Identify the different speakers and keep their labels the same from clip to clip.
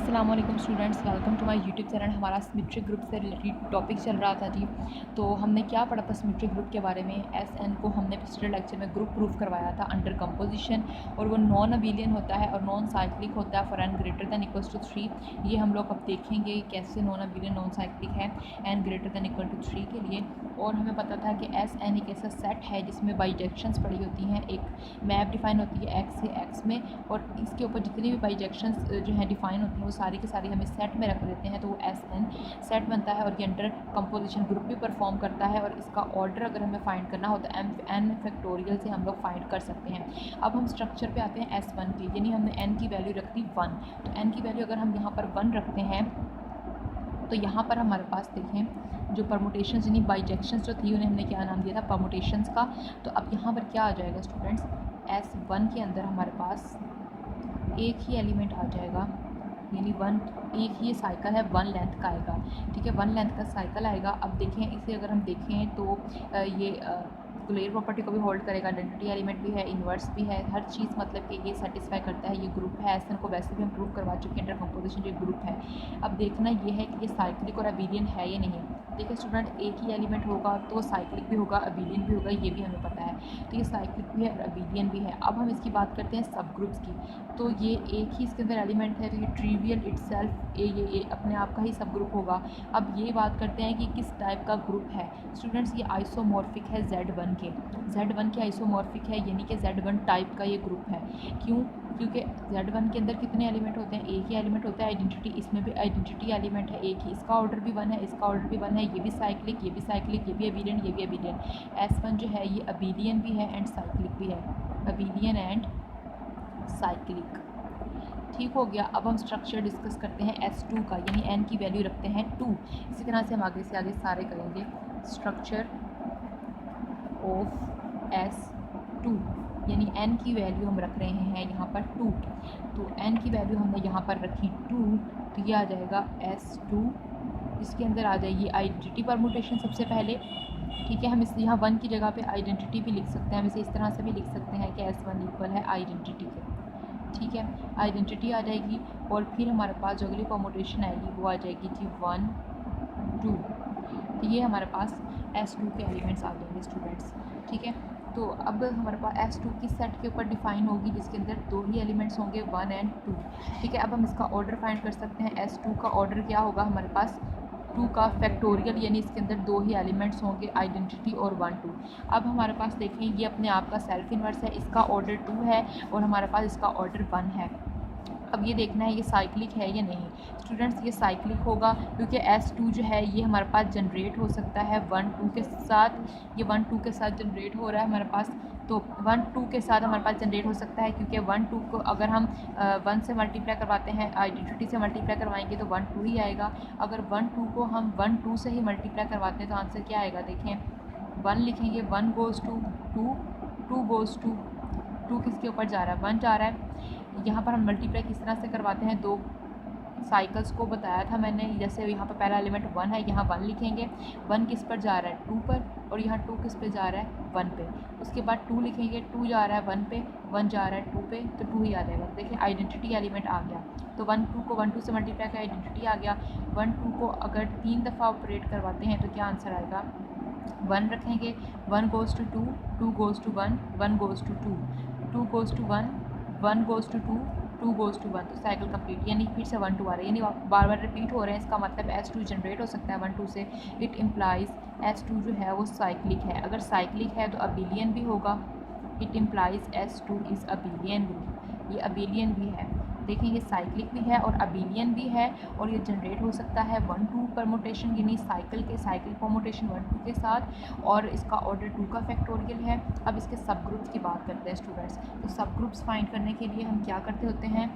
Speaker 1: अस्सलाम वालेकुम students, welcome to my YouTube channel. हमारा सिमेट्रिक ग्रुप से रिलेटेड टॉपिक चल रहा था जी। तो हमने क्या पढ़ा था सिमेट्रिक ग्रुप के बारे में। एस एन को हमने पिछले लेक्चर में ग्रुप प्रूफ करवाया था अंडर कंपोजिशन, और वो नॉन अबेलियन होता है और नॉन साइक्लिक होता है for n greater than equals to 3। ये हम लोग अब देखेंगे कैसे नॉन अबेलियन नॉन साइक्लिक है n greater than equal to 3 के लिए। और हमें पता था कि एस एन एक ऐसा सेट है जिसमें बाइजेक्शंस पड़ी होती हैं, एक मैप डिफाइन होती है एक्स से एक्स में, और इसके ऊपर जितनी भी बाइजेक्शंस जो हैं डिफाइन होती हैं वो सारी की सारी हमें सेट में रख देते हैं, तो वो एस एन सेट बनता है। और ये अंडर कंपोजिशन ग्रुप भी परफॉर्म करता है, और इसका ऑर्डर अगर हमें फाइंड करना हो तो एन फैक्टोरियल से हम लोग फाइंड कर सकते हैं। अब हम स्ट्रक्चर पे आते हैं S1 की, यानी हमने एन की वैल्यू रख दी 1। तो एन की वैल्यू अगर हम यहाँ पर 1 रखते हैं तो यहाँ पर हमारे पास देखें जो परमुटेशंस यानी बाइजेक्शंस जो थी उन्हें हमने क्या नाम दिया था, परमुटेशंस का। तो अब यहाँ पर क्या आ जाएगा स्टूडेंट्स, S1 के अंदर हमारे पास एक ही एलिमेंट आ जाएगा, यानी एक ही साइकिल है, 1 लेंथ का आएगा। ठीक है, 1 लेंथ का साइकिल आएगा। अब देखें इसे अगर हम देखें तो ये क्लियर प्रॉपर्टी को भी होल्ड करेगा, आइडेंटिटी एलिमेंट भी है, इन्वर्स भी है, हर चीज़ मतलब कि ये सेटिस्फाई करता है। ये ग्रुप है, एस एन को वैसे भी हम प्रूव करवा चुके हैं अंडर कंपोजिशन जो ग्रुप है। अब देखना ये है कि ये साइक्लिक और अबेलियन है या नहीं। देखिए स्टूडेंट, एक ही एलिमेंट होगा तो साइक्लिक भी होगा, अबेलियन भी होगा, ये भी हमें पता है। तो ये साइक्लिक भी है और अबेलियन भी है। अब हम इसकी बात करते हैं सब ग्रुप्स की। तो ये एक ही इसके अंदर एलिमेंट है, तो ये ट्रिवियल इटसेल्फ ये अपने आप का ही सब ग्रुप होगा। अब ये बात करते हैं कि किस टाइप का ग्रुप है स्टूडेंट्स। ये आइसोमॉर्फिक है Z1 के, Z1 के आइसोमॉर्फिक है, यानी कि Z1 टाइप का ये ग्रुप है। क्यों? क्योंकि Z1 के अंदर कितने एलिमेंट होते हैं, एक ही एलिमेंट होता है, आइडेंटिटी। इसमें भी आइडेंटिटी एलिमेंट है एक ही, इसका ऑर्डर भी 1 है, इसका ऑर्डर भी 1 है, ये भी साइक्लिक, ये भी साइक्लिक, ये भी अबेलियन, ये भी अबेलियन। S1 जो है ये अबेलियन भी है एंड साइक्लिक भी है, अबेलियन एंड साइक्लिक। ठीक हो गया। अब हम स्ट्रक्चर डिस्कस करते हैं S2 का, यानी n की वैल्यू रखते हैं 2। इसी तरह से हम आगे से आगे सारे करेंगे। स्ट्रक्चर ऑफ S2 यानी n की वैल्यू हम रख रहे हैं यहाँ पर 2। तो n की वैल्यू हमने यहाँ पर रखी 2, तो ये आ जाएगा S2। इसके अंदर आ जाएगी आइडेंटिटी परमुटेशन सबसे पहले। ठीक है, हम इस यहाँ 1 की जगह पे आइडेंटिटी भी लिख सकते हैं, हम इसे इस तरह से भी लिख सकते हैं कि S1 इक्वल है आइडेंटिटी के। ठीक है, आइडेंटिटी आ जाएगी, और फिर हमारे पास जो अगली परमुटेशन आएगी वो आ जाएगी जी 1 2। तो ये हमारे पास S2 के एलिमेंट्स आ जाएंगे स्टूडेंट्स। ठीक है, तो अब हमारे पास S2 की सेट के ऊपर डिफाइन होगी जिसके अंदर 2 ही एलिमेंट्स होंगे 1 एंड 2। ठीक है, अब हम इसका ऑर्डर फाइंड कर सकते हैं। S2 का ऑर्डर क्या होगा हमारे पास, 2 का फैक्टोरियल, यानी इसके अंदर 2 ही एलिमेंट्स होंगे, आइडेंटिटी और 1 2। अब हमारे पास देखें ये अपने आप का सेल्फ इन्वर्स है, इसका ऑर्डर 2 है और हमारे पास इसका ऑर्डर 1 है। अब ये देखना है ये साइक्लिक है या नहीं स्टूडेंट्स। ये साइक्लिक होगा क्योंकि S2 जो है ये हमारे पास जनरेट हो सकता है 1 2 के साथ। ये 1 2 के साथ जनरेट हो रहा है हमारे पास, तो 1 2 के साथ हमारे पास जनरेट हो सकता है, क्योंकि 1 2 को अगर हम 1 से मल्टीप्लाई करवाते हैं, आइडेंटिटी से मल्टीप्लाई करवाएंगे तो 1 2 ही आएगा। अगर 1 2 को हम 1 2 से ही मल्टीप्लाई करवाते हैं तो आंसर क्या आएगा, देखें 1 लिखेंगे, 1 गोज़ टू 2, 2 गोज़ टू 2 किसके ऊपर जा रहा है, 1 जा रहा है। यहाँ पर हम मल्टीप्लाई किस तरह से करवाते हैं, 2 साइकिल्स को बताया था मैंने। जैसे यहाँ पर पहला एलिमेंट 1 है, यहाँ 1 लिखेंगे, 1 किस पर जा रहा है 2 पर, और यहाँ 2 किस पे जा रहा है 1 पे। उसके बाद 2 लिखेंगे, 2 जा रहा है 1 पे, 1 जा रहा है 2 पे, तो 2 ही आ जाएगा। देखिए आइडेंटिटी एलिमेंट आ गया, तो 1 2 को 1 2 से मल्टीप्लाई का आइडेंटिटी आ गया। 1 2 को अगर 3 दफ़ा ऑपरेट करवाते हैं तो क्या आंसर आएगा, 1 रखेंगे, 1 goes to 2, 2 goes to 1, 1 goes to 2, 2 goes to 1, 1 goes to 2, 2 goes to 1। तो साइकिल कंप्लीट, यानी फिर से 1 2 आ रहा है, यानी बार बार रिपीट हो रहे हैं। इसका मतलब S2 जनरेट हो सकता है 1 2 से। इट इम्प्लाइज S2 जो है वो साइक्लिक है। अगर साइक्लिक है तो अबेलियन भी होगा। It implies S2 is abelian भी, ये अबेलियन भी है। देखें ये साइक्लिक भी है और अबेलियन भी है, और ये जनरेट हो सकता है 1 2 परमुटेशन, यानी साइकिल परमुटेशन 1 2 के साथ, और इसका ऑर्डर 2 का फैक्टोरियल है। अब इसके सब ग्रुप्स की बात करते हैं स्टूडेंट्स। तो सब ग्रुप्स फाइंड करने के लिए हम क्या करते होते हैं,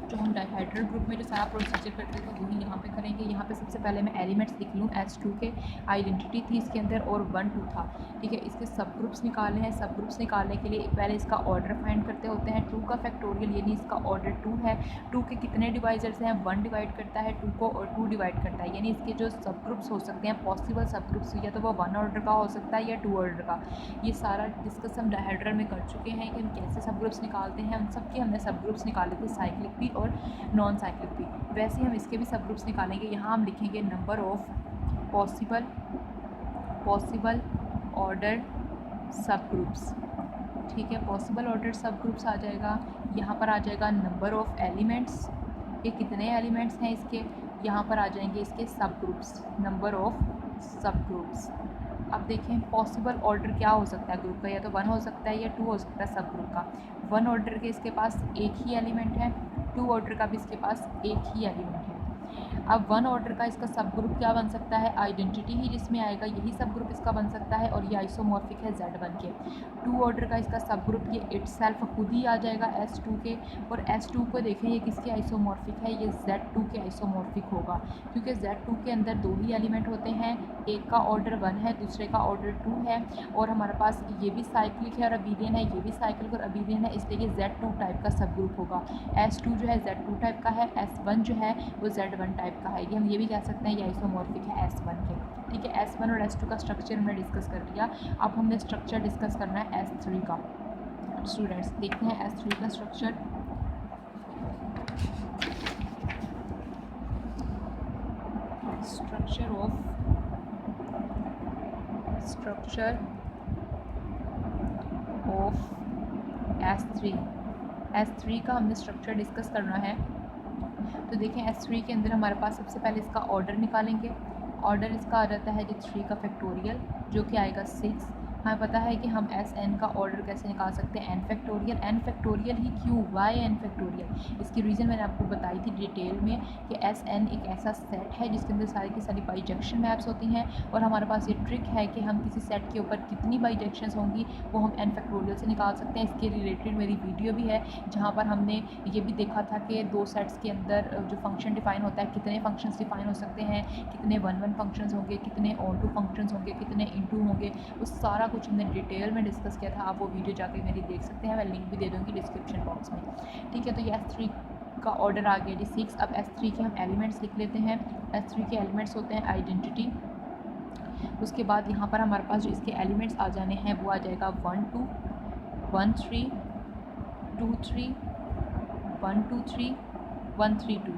Speaker 1: जो हम डाइहाइड्रल ग्रुप में जो सारा प्रोसीजर करते थे वही यहाँ पे करेंगे। यहाँ पे सबसे पहले मैं एलिमेंट्स लिख लूँ, S2 के आइडेंटिटी थी इसके अंदर और 1 2 था। ठीक है, इसके सब ग्रुप्स निकालने हैं। सब ग्रुप्स निकालने के लिए पहले इसका ऑर्डर फाइंड करते होते हैं। 2 का फैक्टोरियल यानी इसका ऑर्डर 2 है। 2 के कितने डिवाइजर्स हैं, 1 डिवाइड करता है 2 को और 2 डिवाइड करता है, यानी इसके जो सब ग्रुप्स हो सकते हैं पॉसिबल सब ग्रुप्स, या तो वो 1 ऑर्डर का हो सकता है या 2 ऑर्डर का। ये सारा डिस्कस हम डाइहाइड्रल में कर चुके हैं कि हम कैसे सब ग्रुप्स निकालते हैं। उन सब के हमने सब ग्रुप्स निकाले थे, साइक्लिक भी और नॉन साइक्लिक भी। वैसे हम इसके भी सब ग्रुप्स निकालेंगे। यहाँ हम लिखेंगे नंबर ऑफ पॉसिबल ऑर्डर सब ग्रुप्स, ठीक है। पॉसिबल ऑर्डर सब ग्रुप्स आ जाएगा। यहाँ पर आ जाएगा नंबर ऑफ एलिमेंट्स, ये कितने एलिमेंट्स हैं इसके। यहाँ पर आ जाएंगे इसके सब ग्रुप्स, नंबर ऑफ सब ग्रुप्स। अब देखें पॉसिबल ऑर्डर क्या हो सकता है ग्रुप का, या तो 1 हो सकता है या 2 हो सकता है सब ग्रुप का। 1 ऑर्डर के इसके पास एक ही एलिमेंट है, 2 ऑर्डर का भी इसके पास एक ही एलिमेंट है। अब 1 ऑर्डर का इसका सब ग्रुप क्या बन सकता है, आइडेंटिटी ही जिसमें आएगा यही सब ग्रुप इसका बन सकता है, और ये आइसोमॉर्फिक है Z1 के। 2 ऑर्डर का इसका सब ग्रुप ये इटसेल्फ खुद ही आ जाएगा S2 के, और S2 को देखें ये किसके आइसोमॉर्फिक है, ये Z2 के आइसोमॉर्फिक होगा, क्योंकि Z2 के अंदर 2 ही एलिमेंट होते हैं, एक का ऑर्डर 1 है, दूसरे का ऑर्डर 2 है, और हमारे पास ये भी साइक्लिक है और अबीलियन है, ये भी साइक्लिक और अबीलियन है, इसलिए ये Z2 टाइप का सब ग्रुप होगा। S2 जो है Z2 टाइप का है, S1 जो है वो Z1 टाइप का है। ये हम ये भी कह सकते हैं ये आइसोमॉर्फिक है S1 के, ठीक है। S1 और S2 का स्ट्रक्चर हमने डिस्कस कर लिया। अब हमने स्ट्रक्चर डिस्कस करना है S3 का। स्टूडेंट्स देखते हैं S3 का स्ट्रक्चर। स्ट्रक्चर ऑफ S3 का हमने स्ट्रक्चर डिस्कस करना है। तो देखें S3 के अंदर हमारे पास सबसे पहले इसका ऑर्डर निकालेंगे। ऑर्डर इसका आ जाता है जी 3 का फैक्टोरियल, जो कि आएगा 6। हमें पता है कि हम Sn का ऑर्डर कैसे निकाल सकते हैं, n फैक्टोरियल ही क्यों, वाई n फैक्टोरियल। इसकी रीज़न मैंने आपको बताई थी डिटेल में कि Sn एक ऐसा सेट है जिसके अंदर सारी की सारी बाइजेक्शन मैप्स होती हैं, और हमारे पास ये ट्रिक है कि हम किसी सेट के ऊपर कितनी बाइजेक्शंस होंगी वो हम n फैक्टोरियल से निकाल सकते हैं। इसके रिलेटेड मेरी वीडियो भी है जहाँ पर हमने ये भी देखा था कि 2 सेट्स के अंदर जो फंक्शन डिफाइन होता है, कितने फंक्शंस डिफाइन हो सकते हैं, कितने 1 फंक्शंस होंगे, कितने ऑन टू फंक्शंस होंगे, कितने इनटू होंगे, वो सारा कुछ हमने डिटेल में डिस्कस किया था। आप वो वीडियो जाकर मेरी देख सकते हैं, मैं लिंक भी दे दूँगी डिस्क्रिप्शन बॉक्स में, ठीक है। तो ये S3 का ऑर्डर आ गया जी 6। अब S3 के हम एलिमेंट्स लिख लेते हैं। S3 के एलिमेंट्स होते हैं आइडेंटिटी, उसके बाद यहाँ पर हमारे पास जो इसके एलिमेंट्स आ जाने हैं वो आ जाएगा 1 2 1 3 2 3 1 2 3 1 3 2।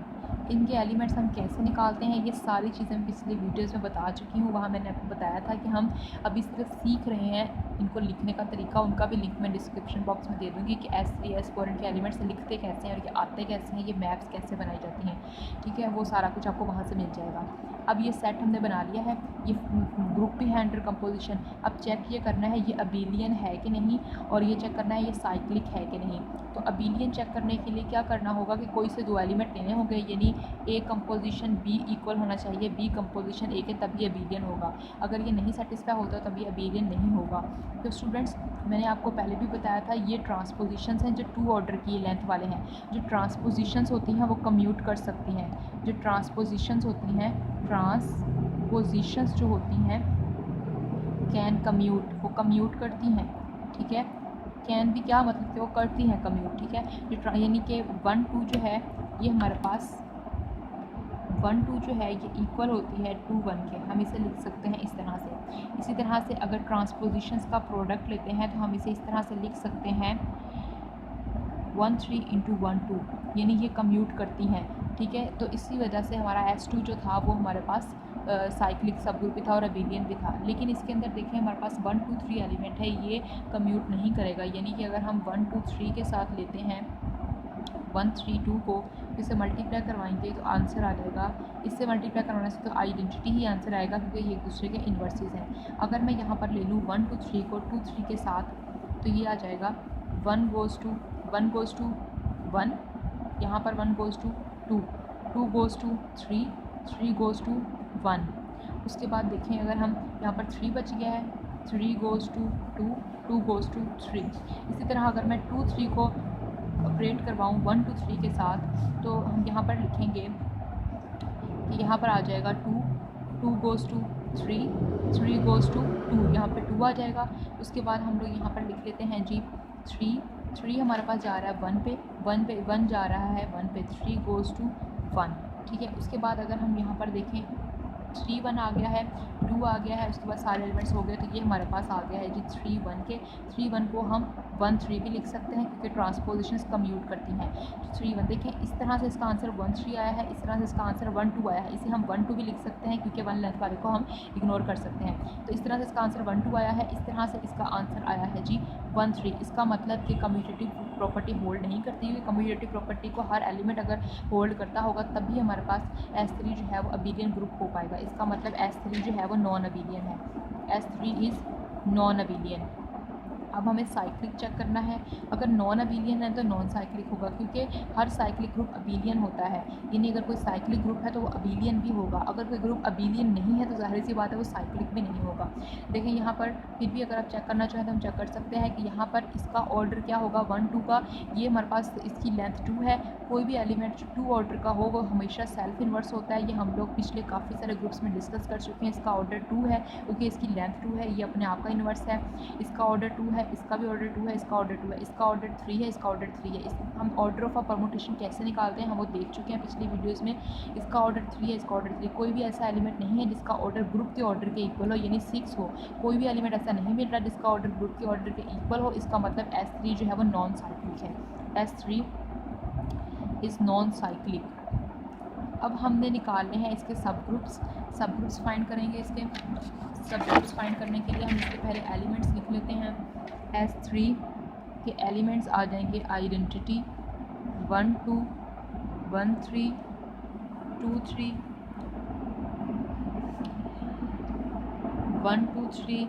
Speaker 1: इनके एलिमेंट्स हम कैसे निकालते हैं ये सारी चीज़ें मैं पिछले वीडियोस में बता चुकी हूँ। वहाँ मैंने आपको बताया था कि हम अभी सिर्फ सीख रहे हैं इनको लिखने का तरीका, उनका भी लिंक मैं डिस्क्रिप्शन बॉक्स में दे दूँगी कि S3 S4 इनके एलिमेंट्स लिखते कैसे हैं और ये आते कैसे हैं, ये मैप्स कैसे बनाई जाती हैं, ठीक है। वो सारा कुछ आपको वहाँ से मिल जाएगा। अब ये सेट हमने बना लिया है, ये ग्रुप भी है अंडर कंपोजिशन। अब चेक ये करना है ये अबीलियन है कि नहीं, और ये चेक करना है ये साइक्लिक है कि नहीं। तो अबीलियन चेक करने के लिए क्या करना होगा कि कोई से 2 एलिमेंट लेने होंगे, यानी A कंपोजिशन B इक्वल होना चाहिए B कंपोजिशन A के, तभी अबीलियन होगा। अगर ये नहीं सेटिस्फाई होता तभी अबीलियन नहीं होगा। तो स्टूडेंट्स मैंने आपको पहले भी बताया था ये ट्रांसपोजिशंस हैं जो 2 ऑर्डर की लेंथ वाले हैं। जो ट्रांसपोजिशंस होती हैं वो कम्यूट कर सकती हैं, जो ट्रांसपोजिशंस होती हैं, ट्रांसपोजिशंस जो होती हैं कैन कम्यूट, वो कम्यूट करती हैं, ठीक है। कैन भी क्या मतलब कि वो करती हैं कम्यूट, ठीक है। जो यानी कि 1 2 जो है ये हमारे पास 1 2 जो है ये इक्वल होती है 2 1 के, हम इसे लिख सकते हैं इस तरह से। इसी तरह से अगर ट्रांसपोजिशंस का प्रोडक्ट लेते हैं तो हम इसे इस तरह से लिख सकते हैं 1 3 × 1 2, यानी ये कम्यूट करती हैं, ठीक है। तो इसी वजह से हमारा S2 जो था वो हमारे पास साइक्लिक सब ग्रुप भी था और अबीलियन भी था। लेकिन इसके अंदर देखें हमारे पास 1 2 3 एलिमेंट है, ये कम्यूट नहीं करेगा, यानी कि अगर हम 1 2 3 के साथ लेते हैं 1 3 2 को, इसे मल्टीप्लाई करवाएंगे तो आंसर आ जाएगा। इससे मल्टीप्लाई करवाने से तो आइडेंटिटी ही आंसर आएगा, क्योंकि ये एक दूसरे के इन्वर्सेस हैं। अगर मैं यहाँ पर ले लूँ 1 2 3 को 2 3 के साथ, तो ये आ जाएगा 1 goes to 1, यहाँ पर 1 goes to 2, 2 goes to 3, 3 goes to 1। उसके बाद देखें अगर हम यहाँ पर 3 बच गया है, 3 goes to 2, 2 goes to 3। इसी तरह अगर मैं 2 3 को ऑपरेट करवाऊँ 1 2 3 के साथ, तो हम यहाँ पर लिखेंगे कि यहाँ पर आ जाएगा 2, 2 goes to 3, 3 goes to 2, यहाँ पर 2 आ जाएगा। उसके बाद हम लोग यहाँ पर लिख लेते हैं जी 3 हमारे पास जा रहा है 1 पे 1 जा रहा है 1 पे, 3 goes to 1, ठीक है। उसके बाद अगर हम यहाँ पर देखें 3 1 आ गया है, 2 आ गया है, उसके बाद सारे एलिमेंट्स हो गए, तो ये हमारे पास आ गया है जी 3 1 के। 3 1 को हम 1 3 भी लिख सकते हैं क्योंकि ट्रांसपोजिशंस कम्यूट करती हैं। 3 1 देखें, इस तरह से इसका आंसर 1 3 आया है, इस तरह से इसका आंसर 1 2 आया है। इसे हम 1 2 भी लिख सकते हैं क्योंकि 1 लेंथ वाले को हम इग्नोर कर सकते हैं। तो इस तरह से इसका आंसर 1 2 आया है, इस तरह से इसका आंसर आया है जी 1 3। इसका मतलब कि कम्यूटेटिव प्रॉपर्टी होल्ड नहीं करती हुई। कम्यूटेटिव प्रॉपर्टी को हर एलिमेंट अगर होल्ड करता होगा तभी हमारे पास S3 जो है वो अबेलियन ग्रुप हो पाएगा। इसका मतलब S3 जो है वो नॉन अबेलियन है। S3 is non abelian. अब हमें साइक्लिक चेक करना है। अगर नॉन अबेलियन है तो नॉन साइक्लिक होगा क्योंकि हर साइक्लिक ग्रुप अबेलियन होता है, यानी अगर कोई साइक्लिक ग्रुप है तो वो अबेलियन भी होगा। अगर कोई ग्रुप अबेलियन नहीं है तो जाहिर सी बात है वो साइक्लिक भी नहीं होगा। देखें यहाँ पर फिर भी अगर आप चेक करना चाहें तो हम चेक कर सकते हैं कि यहाँ पर इसका ऑर्डर क्या होगा 1 2 का। ये हमारे पास इसकी लेंथ 2 है। कोई भी एलिमेंट जो 2 ऑर्डर का हो वो हमेशा सेल्फ इन्वर्स होता है। ये हम लोग पिछले काफ़ी सारे ग्रुप्स में डिस्कस कर चुके हैं। इसका ऑर्डर 2 है क्योंकि इसकी लेंथ 2 है, ये अपने आप का इन्वर्स है। इसका ऑर्डर 2 है, इसका भी ऑर्डर 2 है, इसका ऑर्डर 2 है, इसका ऑर्डर 3 है, इसका ऑर्डर 3 है। इस हम ऑर्डर ऑफ अ परमुटेशन कैसे निकालते हैं हम वो देख चुके हैं पिछली वीडियोस में। इसका ऑर्डर 3 है, इसका ऑर्डर 3। कोई भी ऐसा एलिमेंट नहीं है जिसका ऑर्डर ग्रुप के ऑर्डर के इक्वल हो, यानी 6 हो। कोई भी एलिमेंट ऐसा नहीं मिल रहा जिसका ऑर्डर ग्रुप के ऑर्डर के इक्वल हो। इसका मतलब S3 जो है वो नॉन साइक्लिक है। S3 is non cyclic. अब हमने निकालने हैं इसके सब ग्रुप्स फाइंड करेंगे। इसके सब ग्रुप्स फाइंड करने के लिए हम इसके पहले एलिमेंट्स लिख लेते हैं। S3 के एलिमेंट्स आ जाएंगे आइडेंटिटी 1 2 1 3 2 3 1 2 3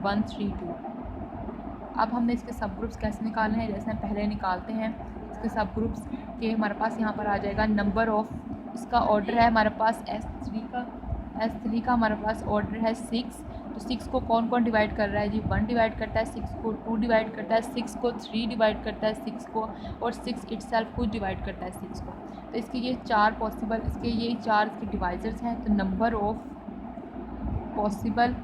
Speaker 1: 1 3 2। अब हमने इसके सब ग्रुप्स कैसे निकालने हैं, जैसे हम पहले निकालते हैं इसके सब ग्रुप्स के। हमारे पास यहाँ पर आ जाएगा नंबर ऑफ, इसका ऑर्डर है हमारे पास S3 का हमारे पास ऑर्डर है 6। तो 6 को कौन कौन डिवाइड कर रहा है जी, 1 डिवाइड करता है, 6 को 2 डिवाइड करता है, 6 को 3 डिवाइड करता है 6 को, और 6 इटसेल्फ को डिवाइड करता है 6 को। तो इसके ये 4 पॉसिबल, ये 4 इसके डिवाइजर्स हैं। तो number of possible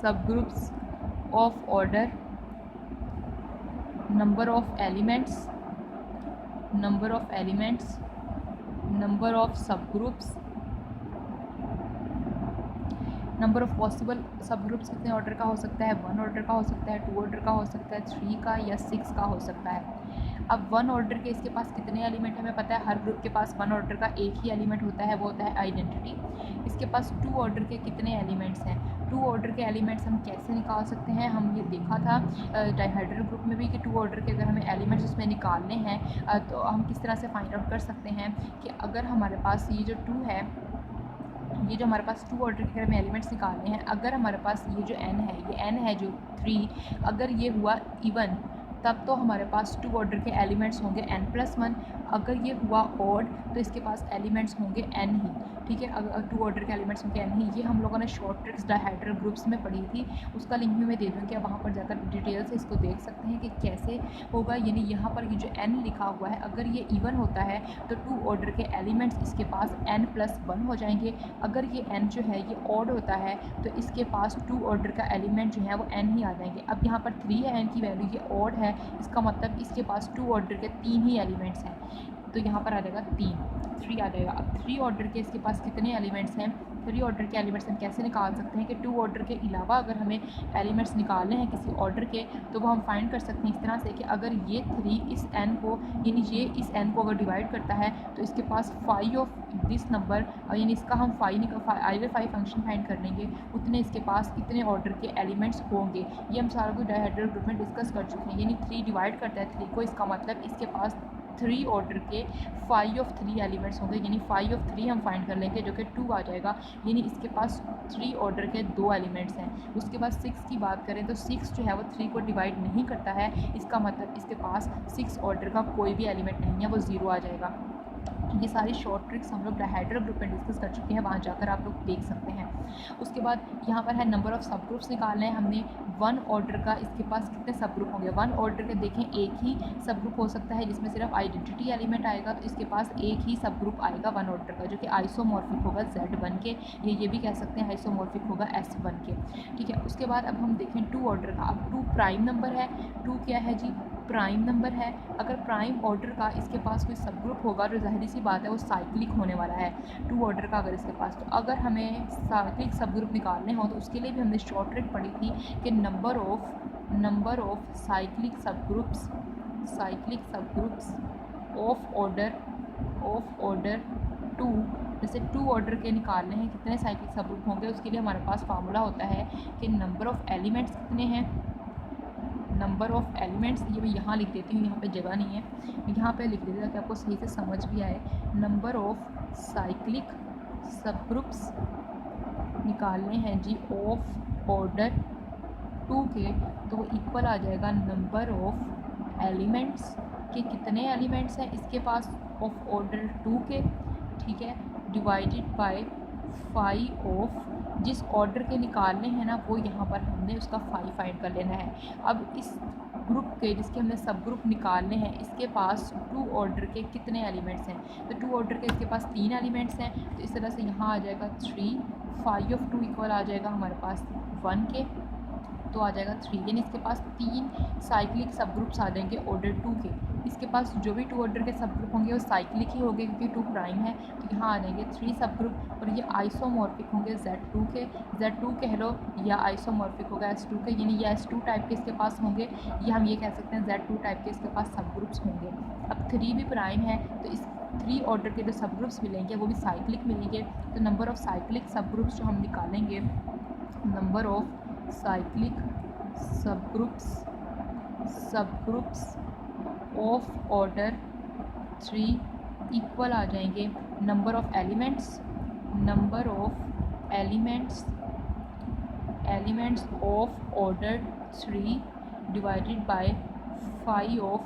Speaker 1: subgroups of order, number of elements, number of subgroups, number of possible subgroups कितने ऑर्डर का हो सकता है, 1 ऑर्डर का हो सकता है, 2 ऑर्डर का हो सकता है, 3 का या 6 का हो सकता है। अब 1 ऑर्डर के इसके पास कितने एलिमेंट हमें पता है, हर ग्रुप के पास 1 ऑर्डर का एक ही एलिमेंट होता है, वो होता है आइडेंटिटी। इसके पास 2 ऑर्डर के कितने एलिमेंट्स हैं, 2 ऑर्डर के एलिमेंट्स हम कैसे निकाल सकते हैं, हम ये देखा था डाइहाइड्रल ग्रुप में भी कि 2 ऑर्डर के अगर हमें एलिमेंट्स उसमें निकालने हैं तो हम किस तरह से फाइंड आउट कर सकते हैं कि अगर हमारे पास ये जो 2 है, ये जो हमारे पास 2 ऑर्डर के हमें एलिमेंट्स निकालने हैं, अगर हमारे पास ये जो n है जो 3, अगर ये हुआ इवन तब तो हमारे पास 2 ऑर्डर के एलिमेंट्स होंगे n+1। अगर ये हुआ ऑड तो इसके पास एलिमेंट्स होंगे n ही, ठीक है। अगर 2 ऑर्डर के एलिमेंट्स होंगे n ही। ये हम लोगों ने शॉर्ट ट्रिक्स डाइहाइड्रल ग्रुप्स में पढ़ी थी, उसका लिंक भी मैं दे दूँगी, आप वहाँ पर जाकर डिटेल से इसको देख सकते हैं कि कैसे होगा। यानी यहाँ पर ये जो n लिखा हुआ है, अगर ये इवन होता है तो 2 ऑर्डर के एलिमेंट्स इसके पास n+1 हो जाएंगे। अगर ये n जो है ये ऑड होता है तो इसके पास 2 ऑर्डर का एलिमेंट जो है वो n ही आ जाएंगे। अब यहाँ पर 3 है, n की वैल्यू ये ऑड है, इसका मतलब इसके पास 2 ऑर्डर के 3 ही एलिमेंट्स हैं, तो यहाँ पर आ जाएगा 3 आ जाएगा। अब 3 ऑर्डर के इसके पास कितने एलिमेंट्स हैं, 3 ऑर्डर के एलिमेंट्स हम कैसे निकाल सकते हैं कि 2 ऑर्डर के अलावा अगर हमें एलिमेंट्स निकालने हैं किसी ऑर्डर के तो वो हम फाइंड कर सकते हैं इस तरह से कि अगर ये 3 इस n को, यानी ये इस n को अगर डिवाइड करता है तो इसके पास 5 ऑफ दिस नंबर, यानी इसका हम आइडल 5 फंक्शन फाइंड कर लेंगे, उतने इसके पास इतने ऑर्डर के एलिमेंट्स होंगे। ये हम सारा कुछ डाइहाइड्रल ग्रुप में डिस्कस कर चुके हैं। यानी 3 डिवाइड करता है 3 को, इसका मतलब इसके पास 3 ऑर्डर के 5 ऑफ 3 एलिमेंट्स होंगे, यानी 5 ऑफ 3 हम फाइंड कर लेंगे जो कि 2 आ जाएगा। यानी इसके पास 3 ऑर्डर के 2 एलिमेंट्स हैं। उसके बाद 6 की बात करें तो 6 जो है वो 3 को डिवाइड नहीं करता है, इसका मतलब इसके पास 6 ऑर्डर का कोई भी एलिमेंट नहीं है, वो 0 आ जाएगा। ये सारी शॉर्ट ट्रिक्स हम लोग डाइहाइड्रल ग्रुप में डिस्कस कर चुके हैं, वहाँ जाकर आप लोग देख सकते हैं। उसके बाद यहाँ पर है नंबर ऑफ़ सब ग्रुप्स निकालना है हमने। 1 ऑर्डर का इसके पास कितने सब ग्रुप होंगे, 1 ऑर्डर के देखें एक ही सब ग्रुप हो सकता है जिसमें सिर्फ आइडेंटिटी एलिमेंट आएगा, तो इसके पास एक ही सब ग्रुप आएगा 1 ऑर्डर का जो कि आइसोमॉर्फिक होगा Z1 के, ये भी कह सकते हैं आइसोमॉर्फिक होगा S1 के, ठीक है। उसके बाद अब हम देखें 2 ऑर्डर का। अब 2 प्राइम नंबर है, 2 क्या है जी, प्राइम नंबर है। अगर प्राइम ऑर्डर का इसके पास कोई सब ग्रुप होगा तो जाहिर सी बात है वो साइक्लिक होने वाला है। 2 ऑर्डर का अगर इसके पास, तो अगर हमें साइक्लिक सब ग्रुप निकालने हो तो उसके लिए भी हमने शॉर्ट ट्रिक पढ़ी थी कि नंबर ऑफ साइक्लिक सब ग्रुप्स ऑफ ऑर्डर 2, जैसे 2 ऑर्डर के निकालने हैं कितने साइक्लिक सब ग्रुप होंगे, उसके लिए हमारे पास फार्मूला होता है कि नंबर ऑफ़ एलिमेंट्स कितने हैं, नंबर ऑफ़ एलिमेंट्स, ये मैं यहाँ लिख देती हूँ, यहाँ पे जगह नहीं है, यहाँ पे लिख देती हूँ ताकि आपको सही से समझ भी आए। नंबर ऑफ़ साइक्लिक सब ग्रुप्स निकालने हैं जी ऑफ ऑर्डर 2 के, तो वो इक्वल आ जाएगा नंबर ऑफ़ एलिमेंट्स के, कितने एलिमेंट्स हैं इसके पास ऑफ ऑर्डर 2 के, ठीक है, डिवाइडेड बाय 5 ऑफ जिस ऑर्डर के निकालने हैं ना वो यहाँ पर हमने उसका 5 फाइंड कर लेना है। अब इस ग्रुप के जिसके हमने सब ग्रुप निकालने हैं इसके पास 2 ऑर्डर के कितने एलिमेंट्स हैं, तो 2 ऑर्डर के इसके पास 3 एलिमेंट्स हैं, तो इस तरह से यहाँ आ जाएगा 3, 5 ऑफ 2 इक्वल आ जाएगा हमारे पास 1 के, तो आ जाएगा 3, यानी इसके पास 3 साइक्लिक सब ग्रुप्स आ जाएंगे ऑर्डर 2 के। इसके पास जो भी 2 ऑर्डर के सब ग्रुप होंगे वो साइक्लिक ही होंगे क्योंकि 2 प्राइम है, तो यहाँ आ जाएंगे 3 सब ग्रुप, और ये आइसोमॉर्फिक होंगे Z2 कह लो, या आइसोमॉर्फिक होगा S2 के, यानी ये S2 टाइप के इसके पास होंगे, या हम ये कह सकते हैं Z2 टाइप के इसके पास सब ग्रुप्स होंगे। अब 3 भी प्राइम है तो इस 3 ऑर्डर के जो सब ग्रुप्स मिलेंगे वो भी साइक्लिक मिलेंगे, तो नंबर ऑफ़ साइक्लिक सब ग्रुप्स जो हम निकालेंगे, नंबर ऑफ़ साइक्लिक सब ग्रुप्स ऑफ ऑर्डर 3 इक्वल आ जाएंगे number of elements of order 3 divided by 5 of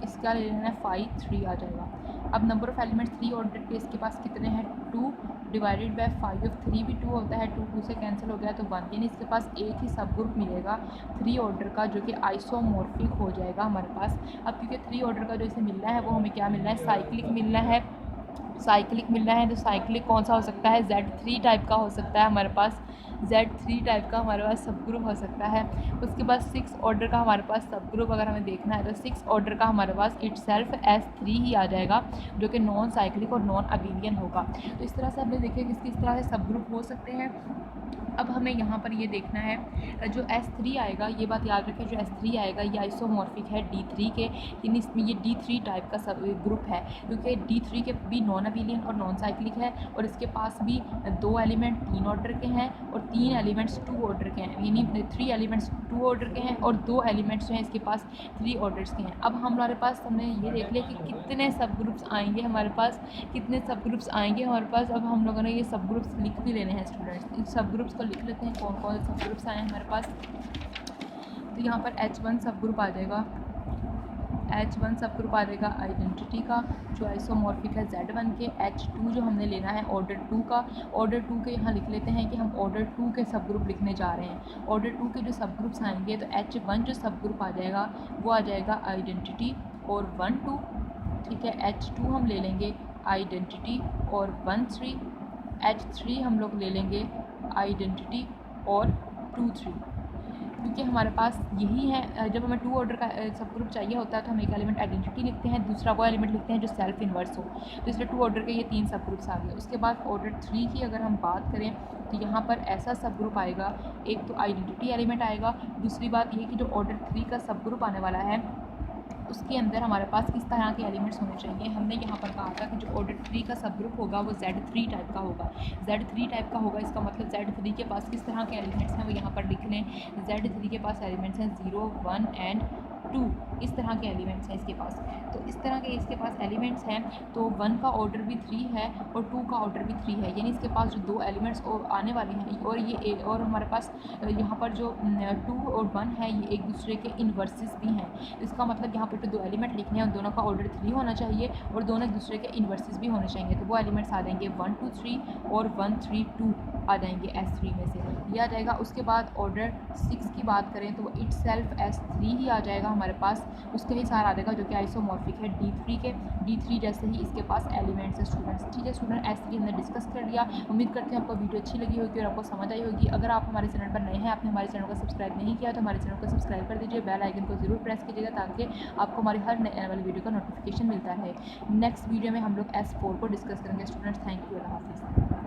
Speaker 1: इसका ले लेना है 5, 3 आ जाएगा। अब नंबर ऑफ़ एलिमेंट्स 3 ऑर्डर के इसके पास कितने हैं, 2 डिवाइडेड बाय 5 ऑफ 3 भी 2 होता है, 2 से कैंसिल हो गया तो 1, यानी इसके पास एक ही सब ग्रुप मिलेगा 3 ऑर्डर का जो कि आइसोमॉर्फिक हो जाएगा हमारे पास। अब क्योंकि 3 ऑर्डर का जो इसे मिलना है वो हमें क्या मिलना है, साइक्लिक मिलना है, तो साइक्लिक कौन सा हो सकता है, Z3 टाइप का हो सकता है हमारे पास, Z3 टाइप का हमारे पास सब ग्रुप हो सकता है। उसके बाद 6 ऑर्डर का हमारे पास सब ग्रुप अगर हमें देखना है तो 6 ऑर्डर का हमारे पास इटसेल्फ S3 ही आ जाएगा जो कि नॉन साइक्लिक और नॉन अबेलियन होगा। तो इस तरह से हमने देखिए किस तरह से सब ग्रुप हो सकते हैं। अब हमें यहाँ पर ये देखना है जो S3 आएगा, ये बात याद रखें, जो S3 आएगा ये आइसोमॉर्फिक है D3 के, यानी इसमें ये D3 टाइप का सब ग्रुप है क्योंकि D3 के भी नॉन अबेलियन और नॉन साइक्लिक है, और इसके पास भी 2 एलिमेंट 3 ऑर्डर के हैं और 3 एलिमेंट्स 2 ऑर्डर के हैं, यानी 3 एलिमेंट्स 2 ऑर्डर के हैं और 2 एलिमेंट्स जो हैं इसके पास 3 ऑर्डर्स के हैं। अब हमारे पास हमने ये देख लिया कि कितने सब ग्रुप्स आएंगे हमारे पास, अब हम लोगों ने ये सब ग्रुप्स लिख भी लेने हैं स्टूडेंट्स। इन सब ग्रुप्स को लिख लेते हैं, कौन कौन से सब ग्रुप्स आए हैं हमारे पास। तो यहाँ पर H1 सब ग्रुप आ जाएगा, आइडेंटिटी का जो आइसोमॉर्फिक है Z1 के। H2 जो हमने लेना है ऑर्डर 2 का, ऑर्डर 2 के यहाँ लिख लेते हैं कि हम ऑर्डर 2 के सब ग्रुप लिखने जा रहे हैं। ऑर्डर 2 के जो सब ग्रुप्स आएंगे तो H1 जो सब ग्रुप आ जाएगा वो आ जाएगा आइडेंटिटी और 1 2, ठीक है। H2 हम ले लेंगे आइडेंटिटी और 1 3, H3 हम लोग ले लेंगे आइडेंटिटी और 2 3, क्योंकि हमारे पास यही है। जब हमें 2 ऑर्डर का सब ग्रुप चाहिए होता है तो हम एक एलिमेंट आइडेंटिटी लिखते हैं, दूसरा वो एलिमेंट लिखते हैं जो सेल्फ इन्वर्स हो, तो इसलिए 2 ऑर्डर के ये 3 सब ग्रुप्स आ गए। उसके बाद ऑर्डर 3 की अगर हम बात करें तो यहाँ पर ऐसा सब ग्रुप आएगा, एक तो आइडेंटिटी एलिमेंट आएगा, दूसरी बात ये कि जो ऑर्डर 3 का सब ग्रुप आने वाला है उसके अंदर हमारे पास किस तरह के एलिमेंट्स होने चाहिए। हमने यहाँ पर कहा था कि जो ऑर्डर 3 का सब ग्रुप होगा वो Z3 टाइप का होगा, इसका मतलब Z3 के पास किस तरह के एलिमेंट्स हैं वो यहाँ पर लिख लें। Z3 के पास एलिमेंट्स हैं 0 1 एंड 2, इस तरह के एलिमेंट्स हैं इसके पास। तो इस तरह के इसके पास एलिमेंट्स हैं, तो 1 का ऑर्डर भी 3 है और 2 का ऑर्डर भी 3 है, यानी इसके पास जो 2 एलिमेंट्स आने वाले हैं और ये और हमारे पास यहाँ पर जो 2 और 1 है ये एक दूसरे के इन्वर्सेस भी हैं। इसका मतलब यहाँ पर जो 2 एलिमेंट लिखने हैं उन दोनों का ऑर्डर 3 होना चाहिए और दोनों एक दूसरे के इन्वर्सेस भी होने चाहिए, तो वो एलिमेंट्स आ जाएंगे 1 2 3 और 1 3 2 आ जाएंगे S3 में से। ये आ जाएगा। उसके बाद ऑर्डर 6 की बात करें तो इट सेल्फ S3 ही आ जाएगा हमारे पास, उसके ही साथ आ जाएगा जो कि आइसोमॉर्फिक है D3 के। D3 जैसे ही इसके पास एलिमेंट्स है स्टूडेंट्स। ठीक है स्टूडेंट, S3 हमने डिस्कस कर लिया। उम्मीद करते हैं आपको वीडियो अच्छी लगी होगी और आपको समझ आई होगी। अगर आप हमारे चैनल पर नए हैं, आपने हमारे चैनल को सब्सक्राइब नहीं किया तो हमारे चैनल को सब्सक्राइब कर दीजिए, बेल आइकन को ज़रूर प्रेस कीजिएगा ताकि आपको हमारी हर नए वाली वीडियो का नोटिफिकेशन मिलता है। नेक्स्ट वीडियो में हम लोग S4 को डिस्कस करेंगे स्टूडेंट्स। थैंक यू, अल्लाह हाफिज़।